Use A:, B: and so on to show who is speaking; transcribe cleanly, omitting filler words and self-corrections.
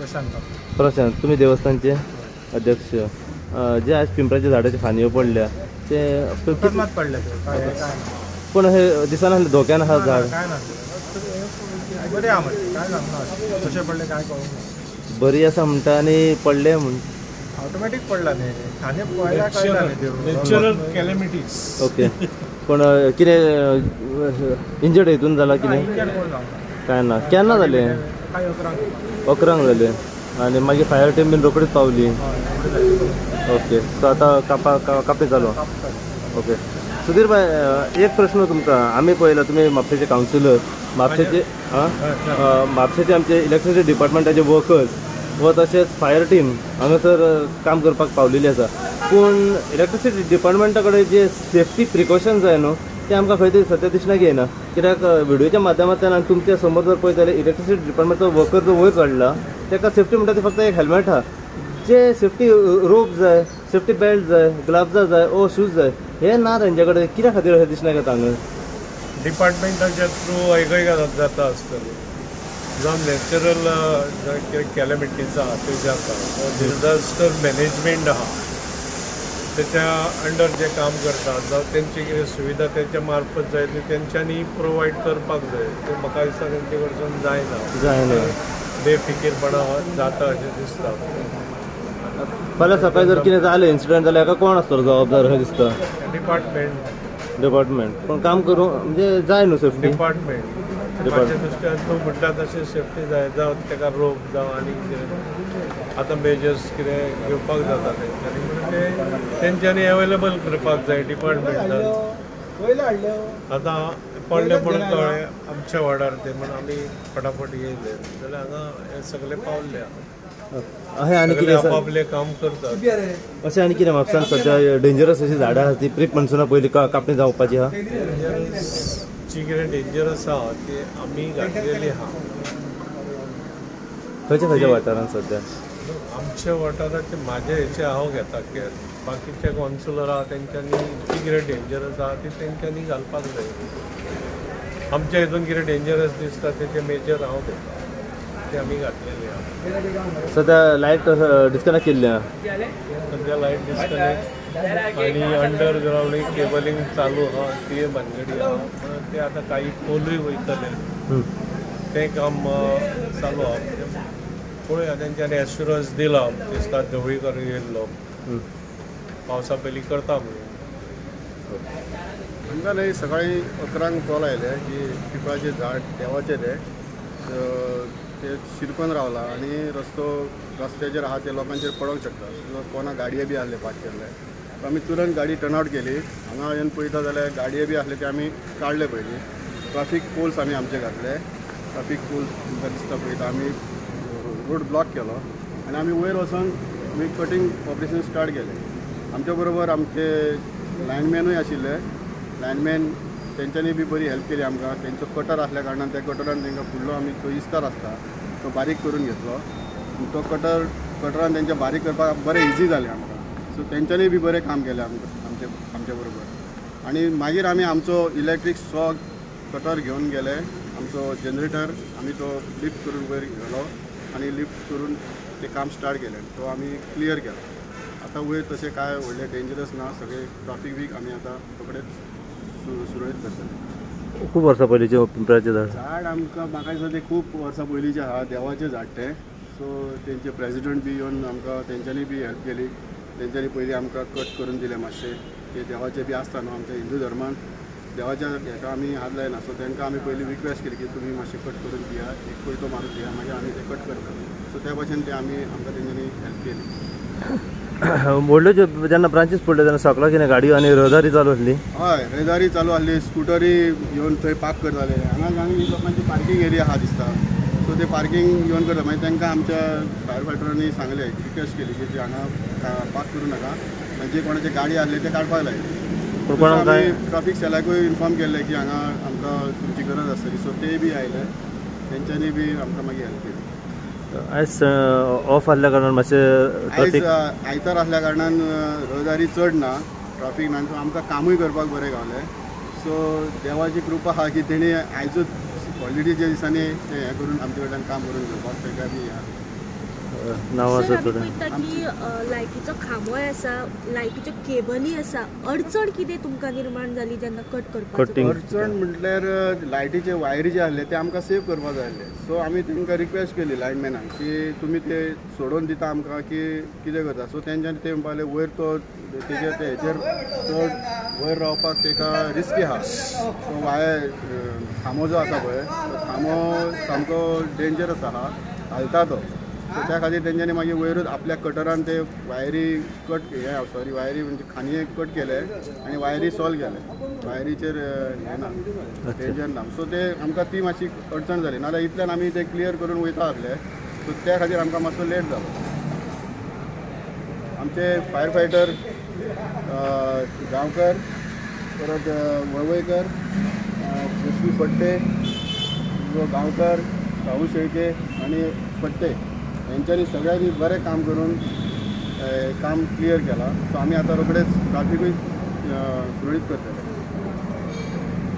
A: प्रशांत, तुम्ही देवस्थानचे अध्यक्ष. जे आज पिंपळाच्या झाडाच्या फांदीवर पडल्या ते
B: पडले
A: पण हे दिसाना धोक्यान हा झाड
B: कसे पडले काय कळून
A: बरी असं म्हणटा आणि पडले म्हणून
B: ऑटोमॅटिक पडला नाही खाणे नॅचरल कॅलेमिटीज.
A: ओके. पण कितें इंजर्ड हितून जाला कितें काय ना केन्ना जाले 11 जाले आणि मागीर फायर टीम बीन रोकडीच पावली. ओके. सो आता कापे चालू. ओके. सुधीर भाई, एक प्रश्न तुमकां. आम्ही पळयला तुम्ही म्हापशेचे कावन्सिलर, म्हापशेचे आमचे इलेक्ट्रिसिटी डिपार्टमेंटाचे वर्कर्स व तशेंच फायर टीम हांगासर काम करपाक पावलेली आसा. पूण इलेक्ट्रिसिटी डिपार्टमेंटा कडेन जे सेफ्टी प्रिकॉशन्स जाय न्हू ते आमकां खंय तरी सद्या दिसना की येना. कित्याक व्हिडिओच्या माध्यमांतल्यान आनी तुमच्या समोर जर पळयत जाल्यार इलेक्ट्रिसिटी डिपार्टमेंटाचो वर्कर जो वयर चडला ताका सेफ्टी म्हणटा ती फक्त एक हेल्मेट आहा. जे सेफ्टी रोप जाय, सेफ्टी बेल्ट जाय, ग्लव्ज जाय ओ शूज जाय हे ना तांचे कडेन. कित्या खातीर अशें दिसना का हांगा
B: डिपार्टमेंटाच्या थ्रू ऐकय जाता आसतलें. जावं नॅचरल कॅलेमिटीज आहा त्यो जाता, डिझास्टर मॅनेजमेंट आहा त्याच्या अंडर जे काम करतात जावं तेंची कितें सुविधा तेंच्या मार्फत जाय ती तेंच्यांनी प्रोवायड करपाक जाय. ते म्हाका दिसता तेंचे कडच्यान जायना. बेफिकीरपणा जाता अशें दिसता.
A: फाल्यां सकाळीं जर कितें जालें इन्सिडंट जाल्यार हाका कोण आसतलो जबाबदार अशें दिसता? डिपार्टमेंट. पण काम करूं म्हणजे जाय न्हू सेफ्टी
B: डिपार्टमेंट. माझ्या दृश्ट्यान तूं म्हणटा तशें सेफ्टी जाय, जावं ताका रोप जावं आनी कितें आतां मेजर्स कितें घेवपाक जाता तेंच्यांनी म्हणून तेंच्यांनी अवेलेबल करपाक जाय डिपार्टमेंटान. आतां पडले म्हणून कळ्ळें आमच्या वार्डार ते म्हणून आमी फटाफट येयले जाल्यार हांगा हे सगळे पावल्ले
A: अशें आनी कितें
B: आपापलें काम करतात.
A: अशें आनी कितें म्हापसान सद्या डेंजरस अशी झाडां आसा ती प्री मॉन्सुना पयलीं कापणी जावपाची आहा?
B: जी कितें डेंजरस आहा ती आमी घातलेली आहा.
A: खंयच्या वाठारांत सद्या?
B: आमच्या वाठाराचे म्हाजे हेचे हांव घेता की बाकीचे कॉन्सुलर आहा तेंच्यांनी जी कितें डेंजरस आहा ती तेंच्यांनी घालपाक जाय. आमच्या हितून कितें डेंजरस दिसता तेचे मेजर हांव घेता ते आमी घातलेले आहा.
A: सद्या लायट डिस्कनेक्ट केल्ली आहा.
B: सद्या लायट डिस्कनेक्ट आनी अंडरग्रावंड केबलिंग चालू आहा ती भानगडी आहा. ते आतां काही पोलूय वयतले तें काम चालू आहा. पळोवया तेंच्यांनी एश्युरन्स दिला दिसता ढवळीकर येयल्लो पावसा पयलीं करता म्हणून.
C: आमकां सकाळीं 11 कॉल आयले की पिंपळाचें झाड देवाचें ते शिरकोन रावला आणि रस्त्याचेर आहा ते लोकांचेर पडोंक शकता. कोणा गाडये बी आहले पार्क केल्ले. आमी तुरंत गाडी टर्नआउट केली. हांगा येवन पळयता जाल्यार गाडये बी आहले ते आमी काडले पयलीं. ट्राफीक पोल्स आमी आमचे घातले. ट्राफीक पोल्स तुमकां दिसता पळयता आमी रोड ब्लॉक केलो आनी आमी वयर वचून आमी कटींग ऑपरेशन स्टार्ट केलें. आमच्या बरोबर आमचे लायनमॅनूय आशिल्ले. लायनमॅन तेंच्यांनी बी बरी हेल्प केली आमकां. तेंचो कटर आसल्या कारणान त्या कटरान तेंकां फुडलो आमी तो इस्तार आसता तो बारीक करून घेतलो. तो कटरान तेंच्या बारीक करपाक बरें इजी जालें आमकां. सो तेंच्यांनी बी बरें काम केलें आमच्या बरोबर. आनी मागीर आमी आमचो इलेक्ट्रीक सॉ कटर घेवन गेले. आमचो जनरेटर आमी तो लिफ्ट करून वयर गेलो आनी लिफ्ट करून ते काम स्टार्ट केलें. तो आमी क्लियर केलो. आतां वयर तशें काय व्हडलें डेंजरस ना. सगळें ट्राफीक वीक आमी आतां रोखडेच सुरळीत करतले.
A: खूब वर्सां पयलींचें पिंपळाचें
C: झाड आमकां म्हाका दिसता तें खूब वर्सां पयलींचें आहा. देवाचें झाड तें. सो तेंचे प्रेसिडेंट बी येवन आमकां तेंच्यांनी बी हेल्प केली. तेंच्यांनी पयलीं आमकां कट करून दिलें मातशें. ते देवाचें बी आसता न्हू आमच्या हिंदू धर्मान देवाच्या हेका आमी हात लायना. सो तांकां आमी पयलीं रिक्वेस्ट केली की तुमी मातशें कट करून दिया एक कोयतो मारून दिया मागीर आमी ते कट करता. सो त्या भाशेन ते आमकां तेंच्यांनी हेल्प केली.
A: व्हडल्यो जेन्ना ब्रांचीस पडल्यो तेन्ना सकाळीं कितें गाडयो आनी रहदारी चालू आसली?
C: हय रहदारी चालू आसली. स्कुटरी येवन थंय पार्क करताले. हांगा लोकांची पार्किंग एरिया आहा दिसता. सो ते पार्किंग येवन करता मागीर तांकां आमच्या फायर फायटरांनी सांगलें रिक्वेस्ट केली की हांगा पार्क करूं नाका. जे कोणाचे गाडी आसले ते काडपाक लायले. ट्राफीक सेलाकूय इन्फॉर्म केल्लें की हांगा आमकां तुमची गरज आसतली. सो ते बी आयले. तेंच्यांनी बी आमकां मागीर हेल्प केली.
A: आयज ऑफ आसल्या कारणान मातशें
C: आयज आयतार आसल्या कारणान रहदारी चड ना. ट्राफीक ना. आमकां कामूय करपाक बरें गावलें. सो देवाची कृपा आहा की तेणी आयजूच हॉलिडेच्या दिसांनी हें करून आमचे कडल्यान काम करून घेवपाक ताका बी
A: सांगा नांव
D: सर,
A: आसा
D: आमी
A: थोडें
D: पळयता की लायटीचो खांबोय आसा, लायटीच्यो केबली आसा. अडचण कितें तुमकां निर्माण जाली जेन्ना कट करपाचो?
A: कटिंग.
C: अडचण म्हटल्यार लायटीचे वायरी जे आहले ते आमकां सेव करपाक जाय आसले. सो आमी तांकां रिक्वेस्ट केली लायनमॅनाक की तुमी ते सोडून दिता आमकां की कितें करता. सो तेंच्यांनी ते म्हणपाक लागले वयर तो तेजेर ते हेचेर चड वयर रावपाक ताका रिस्की आहा. सो वायर खांबो जो आसा पळय तो खांबो सामको डेंजरस आहा, हालता तो. सो त्या खातीर तेंच्यांनी मागीर वयरूच आपल्या कटरान ते वायरी वायरी म्हणजे खांदये कट केले आनी वायरी सॉल्व केले. वायरीचेर हें ना, डेंजर ना. सो ते आमकां ती मातशी अडचण जाली. नाजाल्यार इतल्यान आमी ते क्लियर करून वयता आसले. सो त्या खातीर आमकां मातसो लेट जालो. आमचे फायर फायटर गांवकर, परत वळवयकर, एस.व्ही. फडते, गांवकर, राहू शेळके आणि फडते यांच्यानी सगळ्यांनी बरें काम करून काम क्लियर केला. सो आमी आतां रोखडेच ट्राफिकूय सुरळीत करतले.